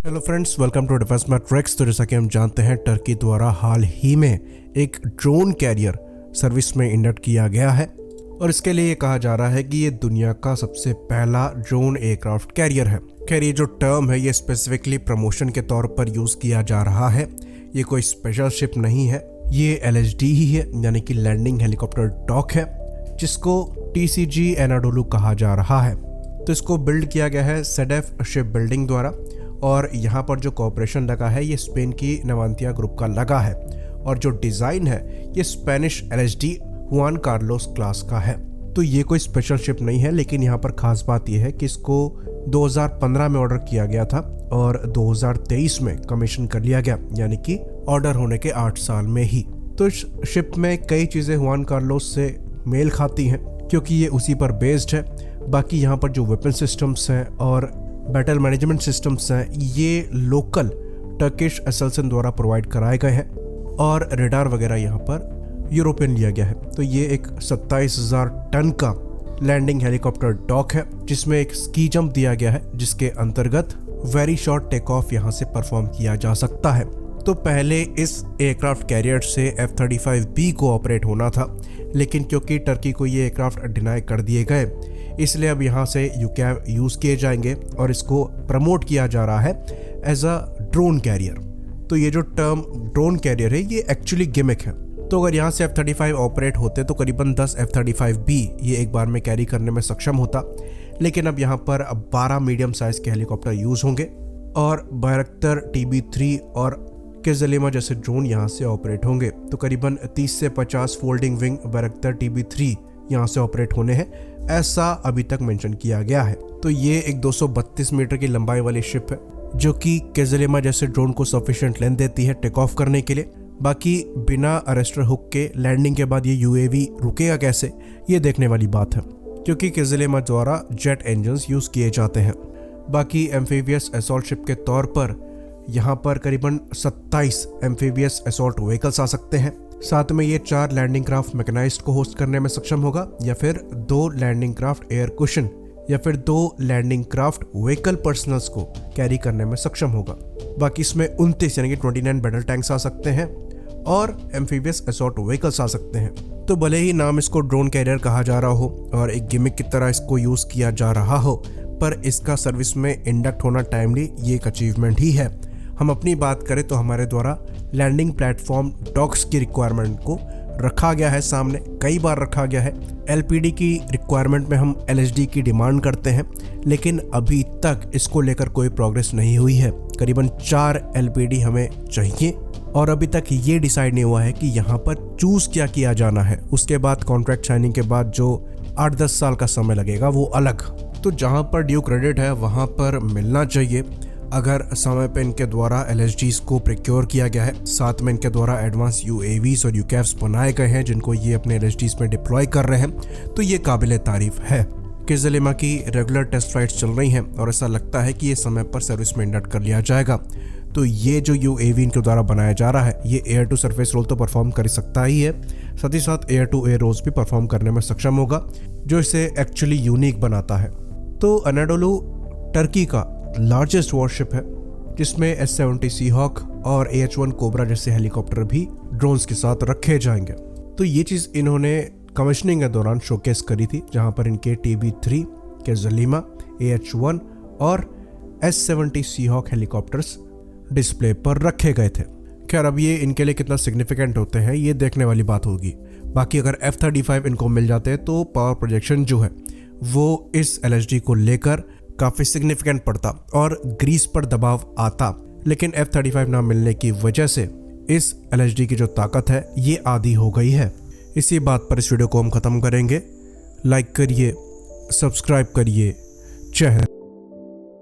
Hello friends, welcome to defence matrix. तो जैसा कि हम जानते हैं, टर्की द्वारा हाल ही में एक ड्रोन कैरियर सर्विस में इंडक्ट किया गया है और इसके लिए ये कहा जा रहा है कि ये दुनिया का सबसे पहला ड्रोन एयरक्राफ्ट कैरियर है। खैर, ये जो टर्म है ये स्पेसिफिकली प्रमोशन के तौर पर यूज़ किया जा रहा है। ये कोई स्पेशल शिप नहीं है, ये LHD ही है, यानी कि लैंडिंग हेलीकॉप्टर डॉक है, जिसको TCG एनाडोलू कहा जा रहा है। तो इसको बिल्ड किया गया है सेडेफ शिप बिल्डिंग द्वारा और यहाँ पर जो कॉर्पोरेशन लगा है ये स्पेन की नवांतिया ग्रुप का लगा है और जो डिज़ाइन है ये Spanish LHD Hwan Carlos class का है। तो ये कोई स्पेशल शिप नहीं है, लेकिन यहाँ पर खास बात यह है कि इसको 2015 में ऑर्डर किया गया था और 2023 में कमीशन कर लिया गया, यानी कि ऑर्डर होने के 8 साल में ही। तो इस शिप में कई चीज़ें हुआन कार्लोस से मेल खाती हैं क्योंकि ये उसी पर बेस्ड है। बाकी यहाँ पर जो वेपन सिस्टम्स हैं और बैटल मैनेजमेंट सिस्टम्स हैं ये लोकल टर्किश एसल्सन द्वारा प्रोवाइड कराए गए हैं और रेडार वगैरह यहाँ पर यूरोपियन लिया गया है। तो ये एक 27,000 टन का लैंडिंग हेलीकॉप्टर डॉक है जिसमें एक स्की जंप दिया गया है, जिसके अंतर्गत वेरी शॉर्ट टेक ऑफ यहाँ से परफॉर्म किया जा सकता है। तो पहले इस एयरक्राफ्ट कैरियर से F-35B को ऑपरेट होना था, लेकिन क्योंकि टर्की को ये एयरक्राफ्ट डिनाई कर दिए गए, इसलिए अब यहाँ से UCAV यूज़ किए जाएंगे और इसको प्रमोट किया जा रहा है एज अ ड्रोन कैरियर। तो ये जो टर्म ड्रोन कैरियर है ये एक्चुअली गिमिक है। तो अगर यहाँ से F-35 ऑपरेट होते तो करीबन 10 F-35B ये एक बार में कैरी करने में सक्षम होता, लेकिन अब यहाँ पर 12 मीडियम साइज़ के हेलीकॉप्टर यूज़ होंगे और बैरक्टर TB3 और केज़लेमा जैसे ड्रोन यहाँ से ऑपरेट होंगे। तो करीबन 30 से 50 फोल्डिंग विंग बैरक्टर TB3 यहाँ से ऑपरेट होने हैं, ऐसा अभी तक मेंशन किया गया है। तो ये एक 232 मीटर की लंबाई वाली शिप है जो कि केज़लेमा जैसे ड्रोन को सफिशिएंट लेंथ देती है टेक ऑफ करने के लिए। बाकी बिना अरेस्टर हुक के लैंडिंग के बाद ये UAV रुकेगा कैसे, ये देखने वाली बात है, क्योंकि केज़लेमा द्वारा जेट इंजन्स यूज़ किए जाते हैं। बाकी एम्फीबियस असॉल्ट शिप के तौर पर यहाँ पर करीबन 27 एम्फीबियस असॉल्ट व्हीकल्स आ सकते हैं। साथ में ये 4 लैंडिंग क्राफ्ट मैकेनाइज्ड को होस्ट करने में सक्षम होगा, या फिर 2 लैंडिंग क्राफ्ट एयर कुशन, या फिर 2 लैंडिंग क्राफ्ट व्हीकल पर्सनल्स को कैरी करने में सक्षम होगा। बाकी इसमें 29 यानी कि 29 बैटल टैंक्स आ सकते हैं और एम्फीबियस असॉल्ट व्हीकल्स आ सकते हैं। तो भले ही नाम इसको ड्रोन कैरियर कहा जा रहा हो और एक गिमिक की तरह इसको यूज़ किया जा रहा हो, पर इसका सर्विस में इंडक्ट होना टाइमली ये एक अचीवमेंट ही है। हम अपनी बात करें तो हमारे द्वारा लैंडिंग प्लेटफॉर्म डॉक्स की रिक्वायरमेंट को रखा गया है सामने, कई बार रखा गया है। LPD की रिक्वायरमेंट में हम LHD की डिमांड करते हैं, लेकिन अभी तक इसको लेकर कोई प्रोग्रेस नहीं हुई है। करीबन 4 LPD हमें चाहिए और अभी तक ये डिसाइड नहीं हुआ है कि यहाँ पर चूज़ क्या किया जाना है। उसके बाद कॉन्ट्रैक्ट साइनिंग के बाद जो 8-10 साल का समय लगेगा वो अलग। तो जहाँ पर ड्यू क्रेडिट है वहाँ पर मिलना चाहिए। अगर समय पे इनके द्वारा LHDs को प्रिक्योर किया गया है, साथ में इनके द्वारा एडवांस UAVs और UCAVs बनाए गए हैं जिनको ये अपने LHDs में डिप्लॉय कर रहे हैं, तो ये काबिल तारीफ है। केज़लेमा की रेगुलर टेस्ट फ्लाइट्स चल रही हैं और ऐसा लगता है कि ये समय पर सर्विस में इंडक्ट कर लिया जाएगा। तो ये जो UAV इनके द्वारा बनाया जा रहा है ये एयर टू सरफेस रोल तो परफॉर्म कर सकता ही है, साथ ही साथ एयर टू एयर रोल्स भी परफॉर्म करने में सक्षम होगा, जो इसे एक्चुअली यूनिक बनाता है। तो एनाडोलू टर्की का लार्जेस्ट वॉरशिप है जिसमें S-70 सीहॉक और AH-1 कोबरा जैसे हेलीकॉप्टर भी ड्रोन्स के साथ रखे जाएंगे। तो ये चीज़ इन्होंने कमीशनिंग के दौरान शोकेस करी थी, जहां पर इनके TB3 केज़लेमा, AH-1 और S-70 सीहॉक हेलीकॉप्टर्स डिस्प्ले पर रखे गए थे। खैर, अब ये इनके लिए कितना सिग्निफिकेंट होते हैं ये देखने वाली बात होगी। बाकी अगर F-35 इनको मिल जाते हैं तो पावर प्रोजेक्शन जो है वो इस LHD को लेकर काफ़ी सिग्निफिकेंट पड़ता और ग्रीस पर दबाव आता, लेकिन F-35 ना मिलने की वजह से इस LHD की जो ताकत है ये आधी हो गई है। इसी बात पर इस वीडियो को हम ख़त्म करेंगे। लाइक करिए, सब्सक्राइब करिए। जय हिंद।